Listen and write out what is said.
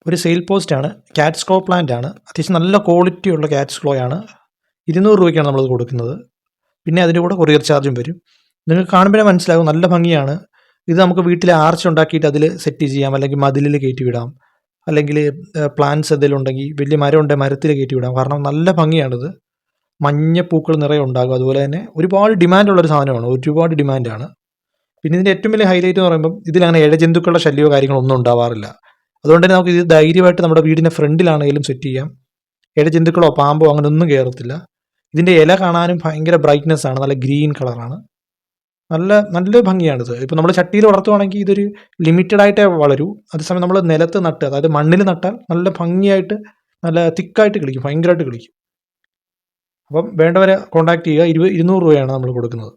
ഒരു സെയിൽ പോസ്റ്റാണ്. കാറ്റ്സ് ക്ലോ പ്ലാന്റ് ആണ്. അത്യാവശ്യം നല്ല ക്വാളിറ്റിയുള്ള കാറ്റ്സ് ക്ലോ ആണ്. 200 രൂപയ്ക്കാണ് നമ്മളത് കൊടുക്കുന്നത്. പിന്നെ അതിൻ്റെ കൂടെ കൊറിയർ ചാർജും വരും. നിങ്ങൾക്ക് കാണുമ്പോഴേ മനസ്സിലാകും, നല്ല ഭംഗിയാണ്. ഇത് നമുക്ക് വീട്ടിൽ ആർച്ച് ഉണ്ടാക്കിയിട്ട് അതിൽ സെറ്റ് ചെയ്യാം, അല്ലെങ്കിൽ മതിലിൽ കയറ്റി വിടാം, അല്ലെങ്കിൽ പ്ലാന്റ്സ് എന്തെങ്കിലും ഉണ്ടെങ്കിൽ വലിയ മരം ഉണ്ടെങ്കിൽ മരത്തിൽ കയറ്റി വിടാം. കാരണം നല്ല ഭംഗിയാണിത്. മഞ്ഞ പൂക്കൾ നിറയെ ഉണ്ടാകും. അതുപോലെ തന്നെ ഒരുപാട് ഡിമാൻഡുള്ളൊരു സാധനമാണ്, ഒരുപാട് ഡിമാൻഡാണ്. പിന്നെ ഇതിൻ്റെ ഏറ്റവും വലിയ ഹൈലൈറ്റ് എന്ന് പറയുമ്പം ഇതിലങ്ങനെ ഇഴജന്തുക്കളുടെ ശല്യമോ കാര്യങ്ങളോ ഒന്നും ഉണ്ടാവാറില്ല. അതുകൊണ്ട് തന്നെ നമുക്ക് ഇത് ധൈര്യമായിട്ട് നമ്മുടെ വീടിൻ്റെ ഫ്രണ്ടിലാണെങ്കിലും സെറ്റ് ചെയ്യാം. ഇഴജന്തുക്കളോ പാമ്പോ അങ്ങനെ ഒന്നും കയറത്തില്ല. ഇതിൻ്റെ ഇല കാണാനും ഭയങ്കര ബ്രൈറ്റ്നെസ് ആണ്, നല്ല ഗ്രീൻ കളറാണ്. നല്ല ഭംഗിയാണിത്. ഇപ്പോൾ നമ്മൾ ചട്ടിയിൽ വളർത്തുവാണെങ്കിൽ ഇതൊരു ലിമിറ്റഡ് ആയിട്ടേ വളരൂ. അതേസമയം നമ്മൾ നിലത്ത് നട്ട്, അതായത് മണ്ണിൽ നട്ടാൽ നല്ല ഭംഗിയായിട്ട് നല്ല തിക്കായിട്ട് കിളിക്കും, ഭയങ്കരമായിട്ട് കിളിക്കും. അപ്പം വേണ്ടവരെ കോൺടാക്ട് ചെയ്യുക. 200 രൂപയാണ് നമ്മൾ കൊടുക്കുന്നത്.